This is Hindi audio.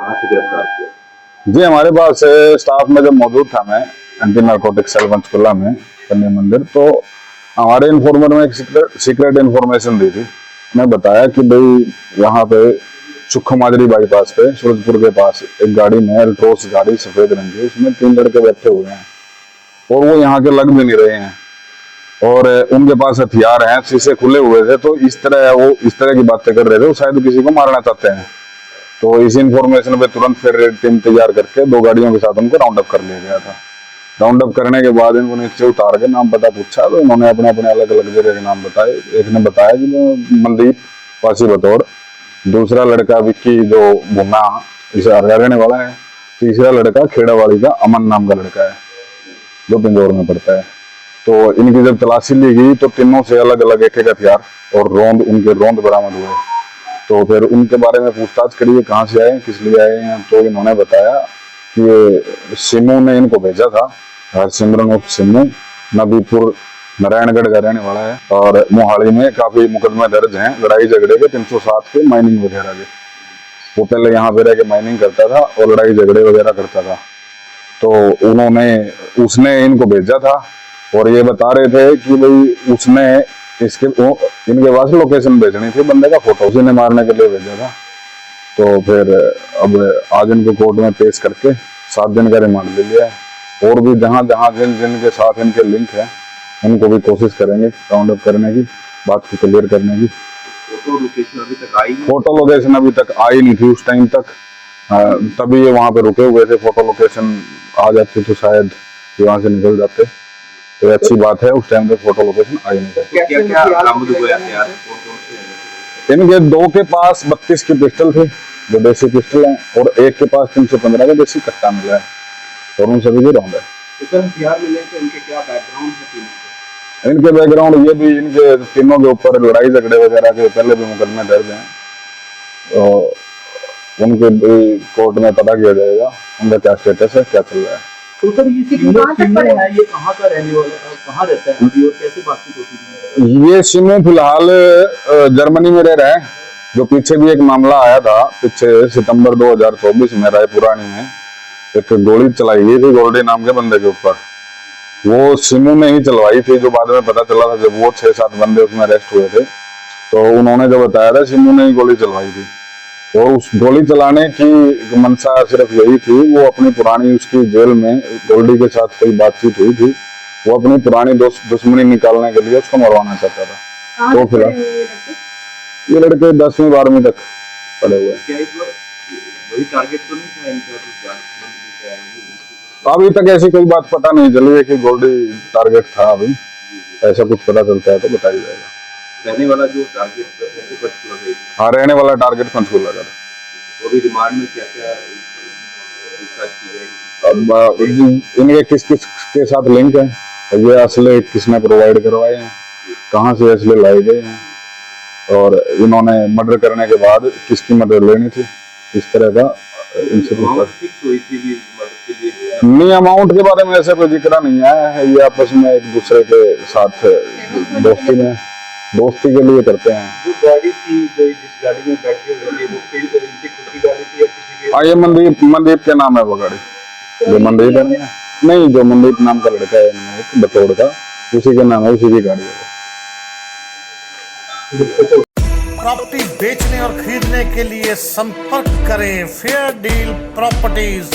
कहाँ से गिरफ्तार किया? जी, हमारे पास स्टाफ में जब मौजूद था मैं एंटी नारकोटिक सेल पंचकुला में कन्या मंदिर, तो हमारे इन्फॉर्मर में एक सीक्रेट इन्फॉर्मेशन दी थी। मैं बताया कि भाई यहाँ पे सुक्खू माजरी बाईपास पे सूरजपुर के पास एक गाड़ी में अल्ट्रोस गाड़ी सफेद रंग की, उसमें 3 लड़के बैठे हुए हैं और वो यहाँ के लग भी नहीं रहे हैं और उनके पास हथियार हैं, शीशे खुले हुए थे। तो इस तरह की बातें कर रहे थे, वो शायद किसी को मारना चाहते हैं। तो इस इंफॉर्मेशन पे तुरंत फिर टीम तैयार करके 2 गाड़ियों के साथ उनको राउंड अप कर लिया गया था। राउंड अप करने के बाद इनको नीचे उतार के नाम पता पूछा, तो इन्होंने अपने अपने अलग अलग जगह के नाम बताए। एक ने बताया कि मनदीप वासी बतौर, दूसरा लड़का विक्की जो भुना इसे हरियाणा वाला है, तीसरा लड़का खेड़ावाड़ी का अमन नाम का लड़का है जो पिंजौर में पड़ता है। तो इनकी जब तलाशी ली गई तो तीनों से अलग अलग एक एक हथियार और उनके रोंद बरामद हुए। तो फिर उनके बारे में पूछताछ करिए, कहाँ से आए, किस लिए आए हैं। तो इन्होंने बताया कि ये सिमू ने इनको भेजा था, हरसिमरन उर्फ सिमू, नबीपुर नारायणगढ़ का रहने वाला है और मोहाली में काफी मुकदमे दर्ज हैं लड़ाई झगड़े के 307 के, माइनिंग वगैरह के। वो पहले यहाँ पे रह के माइनिंग करता था और लड़ाई झगड़े वगैरह करता था। तो उसने इनको भेजा था और ये बता रहे थे कि भाई उसने इनके पास लोकेशन भेजनी थी, बंदे का फोटो उसी ने मारने के लिए भेजा था। तो फिर अब आज इनको कोर्ट में पेश करके 7 दिन का रिमांड ले लिया है और भी जहां जिन के साथ इनके लिंक है उनको भी कोशिश करेंगे राउंड अप करने की, बात को क्लियर करने की। फोटो लोकेशन अभी तक आई नहीं? फोटो लोकेशन अभी तक आई नहीं थी उस टाइम तक, तभी ये वहां पे रुके हुए थे। फोटो लोकेशन आ जाती तो शायद वहां से निकल जाते, तो अच्छी बात है। उस टाइम तक फोटो लोकेशन आई नहीं थी। क्या बरामद हुआ हथियार? इनके 2 के पास 32 की पिस्टल थी जो देसी पिस्टल है और एक के पास 315 का देसी कट्टा मिला है और उन सभी के राउंड है। हथियार मिले तो इनके क्या बैकग्राउंड है? इनके बैकग्राउंड ये भी, इनके तीनों के ऊपर लड़ाई झगड़े वगैरह के पहले भी मुकदमे दर्ज हैं, तो उनके भी कोर्ट में पता किया जाएगा उनका क्या स्टेटस है, क्या चल रहा है। तो सर ये कहाँ का रहने वाला है, कहाँ रहता है और कैसे बातचीत होती है? ये सिमू फिलहाल जर्मनी में रह रहा है। जो पीछे भी एक मामला आया था, पीछे सितंबर 2024 में रायपुरानी में एक गोली चलाई गई थी गोल्डी नाम के बंदे के ऊपर, वो सिमू ने ही चलवाई थी। जो बाद में पता चला था जब वो 6-7 बंदे उसमें अरेस्ट हुए थे, तो उन्होंने जो बताया था सिमू ने ही गोली चलवाई थी। और उस गोली चलाने की मंशा सिर्फ यही थी, वो अपनी पुरानी उसकी जेल में गोल्डी के साथ कोई बातचीत हुई थी, वो अपनी पुरानी दुश्मनी निकालने के लिए उसको मरवाना चाहता था। तो फिलहाल ये लड़के 10वीं 12वीं तक पढ़े हुए हैं। वही टारगेट तो नहीं था इनका? अभी तक ऐसी कोई बात पता नहीं चली है कि गोल्डी टारगेट था। अभी ऐसा कुछ पता चलता है तो बताया जाएगा। रहने वाला जो टारगेट पंचकुला का, हाँ, रहने वाला टारगेट पंचकुला का था। तो अभी रिमांड में क्या क्या पूछताछ की अब जाएगी? इनके किस किस के साथ लिंक है, ये असले किसने प्रोवाइड करवाए हैं, कहाँ से असले लाए गए हैं और इन्होंने मर्डर करने के बाद किसकी मदद लेनी थी, इस तरह का इनसे फिक्स हुई थी नहीं। अमाउंट के बारे में ऐसा कोई जिक्र नहीं है, ये आपस में एक दूसरे के साथ दोस्ती के लिए करते हैं। जो गाड़ी थी, जो जिस गाड़ी में बैठे हुए थे, वो इनकी खुद की गाड़ी थी या किसी के? हाँ, ये मनदीप के नाम है वो गाड़ी, जो मनदीप है नहीं, जो मनदीप नाम का लड़का है एक बतौड़ का, उसी के नाम है, उसी की गाड़ी है। प्रॉपर्टी बेचने और खरीदने के लिए संपर्क करें फेयर डील प्रॉपर्टीज।